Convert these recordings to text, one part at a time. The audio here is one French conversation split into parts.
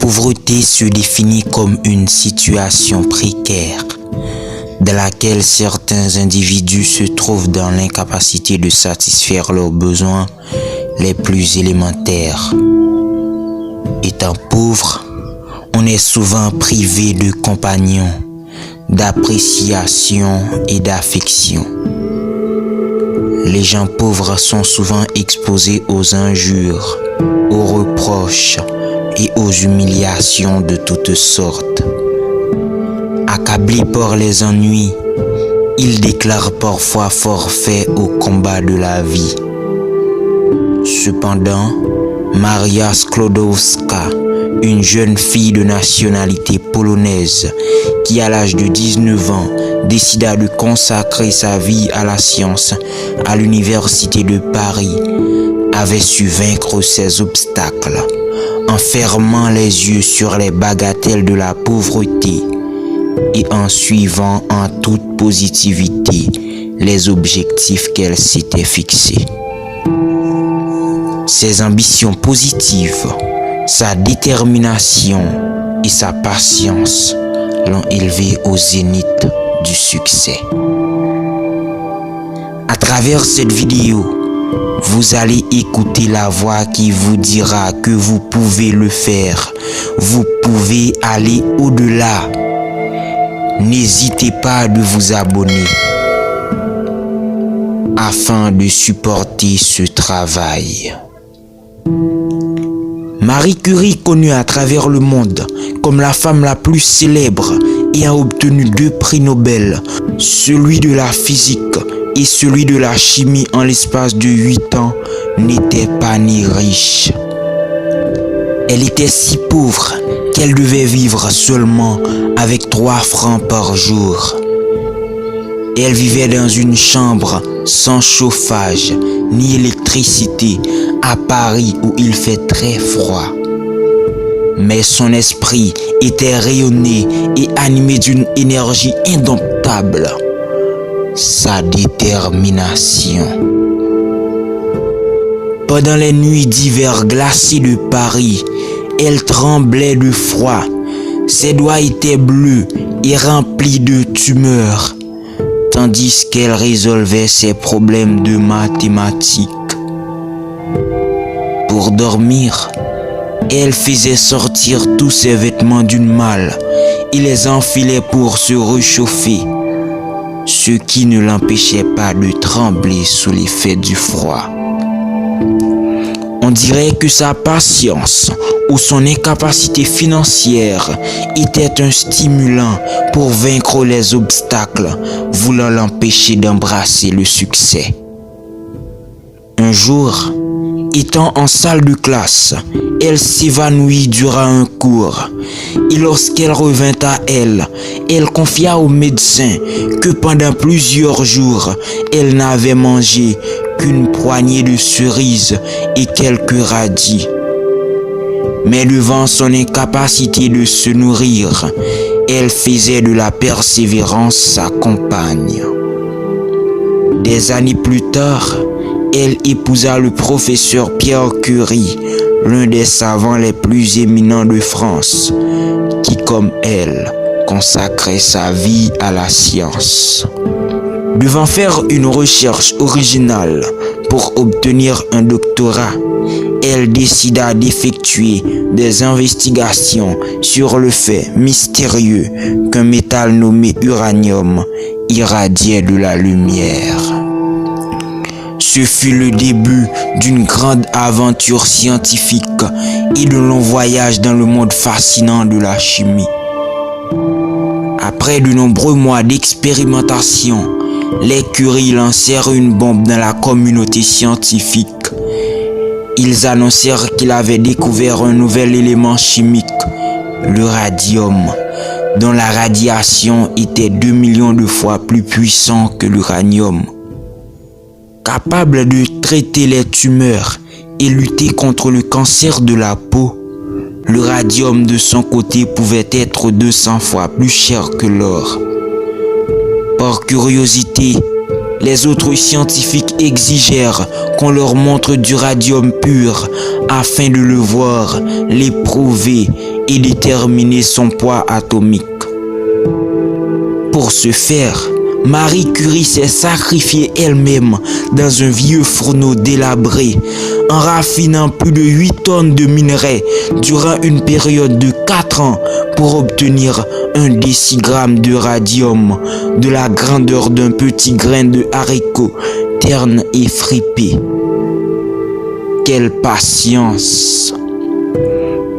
pauvreté se définit comme une situation précaire dans laquelle certains individus se trouvent dans l'incapacité de satisfaire leurs besoins les plus élémentaires. Étant pauvre, on est souvent privé de compagnons, d'appréciation et d'affection. Les gens pauvres sont souvent exposés aux injures, aux reproches et aux humiliations de toutes sortes. Accablés par les ennuis, ils déclarent parfois forfait au combat de la vie. Cependant, Maria Sklodowska, une jeune fille de nationalité polonaise qui à l'âge de 19 ans décida de consacrer sa vie à la science à l'université de Paris, avait su vaincre ces obstacles en fermant les yeux sur les bagatelles de la pauvreté et en suivant en toute positivité les objectifs qu'elle s'était fixés. Ses ambitions positives, sa détermination et sa patience l'ont élevée au zénith du succès. À travers cette vidéo, vous allez écouter la voix qui vous dira que vous pouvez le faire. Vous pouvez aller au-delà. N'hésitez pas de vous abonner afin de supporter ce travail. Marie Curie, connue à travers le monde comme la femme la plus célèbre ayant obtenu 2 prix Nobel, celui de la physique et celui de la chimie en l'espace de 8 ans, n'était pas née riche. Elle était si pauvre qu'elle devait vivre seulement avec 3 francs par jour. Elle vivait dans une chambre sans chauffage ni électricité à Paris où il fait très froid. Mais son esprit était rayonné et animé d'une énergie indomptable. Sa détermination. Pendant les nuits d'hiver glacées de Paris, elle tremblait de froid. Ses doigts étaient bleus et remplis de tumeurs, tandis qu'elle résolvait ses problèmes de mathématiques. Pour dormir, elle faisait sortir tous ses vêtements d'une malle et les enfilait pour se réchauffer, ce qui ne l'empêchait pas de trembler sous l'effet du froid. On dirait que sa patience ou son incapacité financière était un stimulant pour vaincre les obstacles voulant l'empêcher d'embrasser le succès. Un jour, étant en salle de classe, elle s'évanouit durant un cours. Et lorsqu'elle revint à elle confia au médecin que pendant plusieurs jours, elle n'avait mangé qu'une poignée de cerises et quelques radis. Mais devant son incapacité de se nourrir, elle faisait de la persévérance sa compagne. Des années plus tard, elle épousa le professeur Pierre Curie, l'un des savants les plus éminents de France, qui, comme elle, consacrait sa vie à la science. Devant faire une recherche originale pour obtenir un doctorat, elle décida d'effectuer des investigations sur le fait mystérieux qu'un métal nommé uranium irradiait de la lumière. Ce fut le début d'une grande aventure scientifique et de longs voyages dans le monde fascinant de la chimie. Après de nombreux mois d'expérimentation, les Curie lancèrent une bombe dans la communauté scientifique. Ils annoncèrent qu'ils avaient découvert un nouvel élément chimique, le radium, dont la radiation était 2 millions de fois plus puissant que l'uranium. Capable de traiter les tumeurs et lutter contre le cancer de la peau, le radium de son côté pouvait être 200 fois plus cher que l'or. Par curiosité, les autres scientifiques exigèrent qu'on leur montre du radium pur afin de le voir, l'éprouver et déterminer son poids atomique. Pour ce faire, Marie Curie s'est sacrifiée elle-même dans un vieux fourneau délabré, en raffinant plus de 8 tonnes de minerais durant une période de 4 ans pour obtenir un décigramme de radium de la grandeur d'un petit grain de haricot terne et fripé. Quelle patience!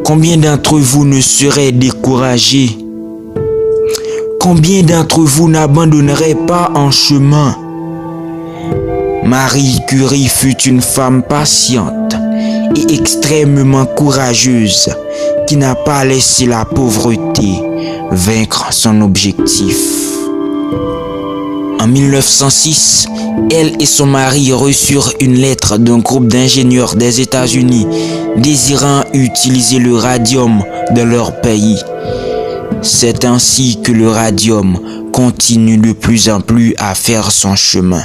Combien d'entre vous ne seraient découragés? Combien d'entre vous n'abandonneraient pas en chemin? Marie Curie fut une femme patiente et extrêmement courageuse qui n'a pas laissé la pauvreté vaincre son objectif. En 1906, elle et son mari reçurent une lettre d'un groupe d'ingénieurs des États-Unis désirant utiliser le radium dans leur pays. C'est ainsi que le radium continue de plus en plus à faire son chemin.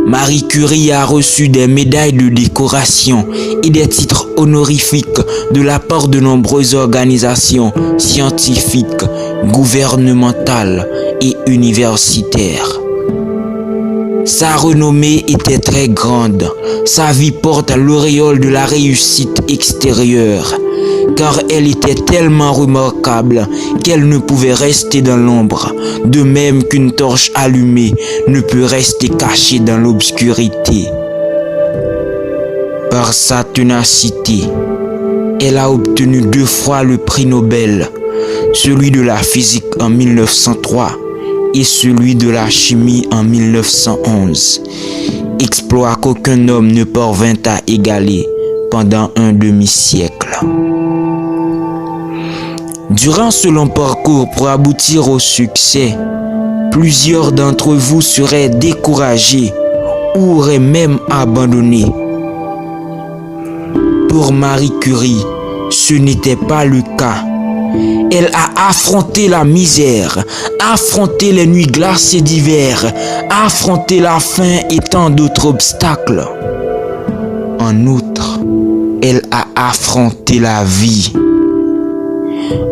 Marie Curie a reçu des médailles de décoration et des titres honorifiques de la part de nombreuses organisations scientifiques, gouvernementales et universitaires. Sa renommée était très grande. Sa vie porte l'auréole de la réussite extérieure, car elle était tellement remarquable qu'elle ne pouvait rester dans l'ombre, de même qu'une torche allumée ne peut rester cachée dans l'obscurité. Par sa ténacité, elle a obtenu 2 fois le prix Nobel, celui de la physique en 1903 et celui de la chimie en 1911, exploit qu'aucun homme ne parvint à égaler pendant un demi-siècle. Durant ce long parcours pour aboutir au succès, plusieurs d'entre vous seraient découragés ou auraient même abandonné. Pour Marie Curie, ce n'était pas le cas. Elle a affronté la misère, affronté les nuits glacées d'hiver, affronté la faim et tant d'autres obstacles. En outre, elle a affronté la vie.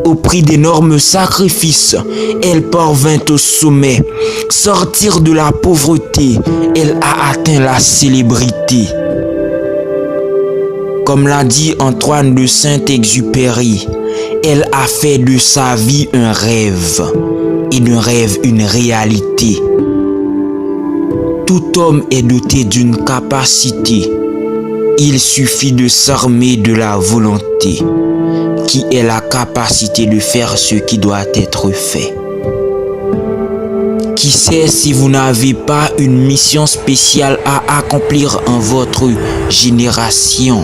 Au prix d'énormes sacrifices, elle parvint au sommet. Sortir de la pauvreté, elle a atteint la célébrité. Comme l'a dit Antoine de Saint-Exupéry, elle a fait de sa vie un rêve et d'un rêve une réalité. Tout homme est doté d'une capacité. Il suffit de s'armer de la volonté, qui est la capacité de faire ce qui doit être fait. Qui sait si vous n'avez pas une mission spéciale à accomplir en votre génération?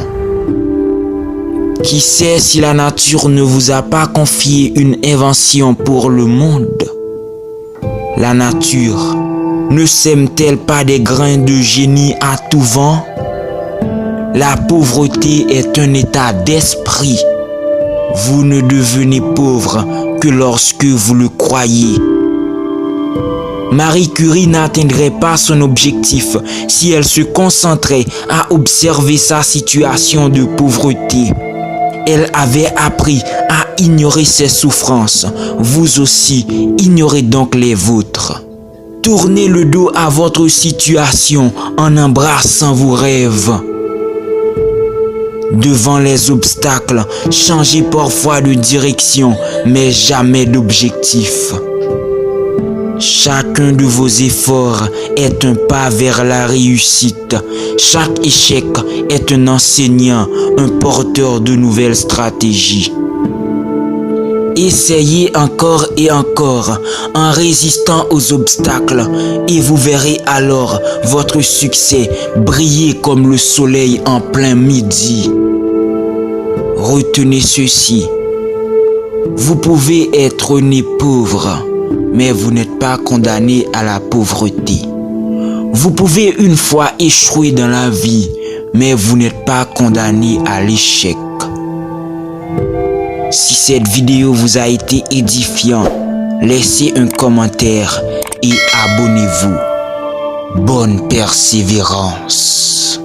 Qui sait si la nature ne vous a pas confié une invention pour le monde? La nature ne sème-t-elle pas des grains de génie à tout vent? La pauvreté est un état d'esprit. Vous ne devenez pauvre que lorsque vous le croyez. Marie Curie n'atteindrait pas son objectif si elle se concentrait à observer sa situation de pauvreté. Elle avait appris à ignorer ses souffrances. Vous aussi, ignorez donc les vôtres. Tournez le dos à votre situation en embrassant vos rêves. Devant les obstacles, changez parfois de direction, mais jamais d'objectif. Chacun de vos efforts est un pas vers la réussite. Chaque échec est un enseignant, un porteur de nouvelles stratégies. Essayez encore et encore en résistant aux obstacles et vous verrez alors votre succès briller comme le soleil en plein midi. Retenez ceci. Vous pouvez être né pauvre, mais vous n'êtes pas condamné à la pauvreté. Vous pouvez une fois échouer dans la vie, mais vous n'êtes pas condamné à l'échec. Si cette vidéo vous a été édifiant, laissez un commentaire et abonnez-vous. Bonne persévérance.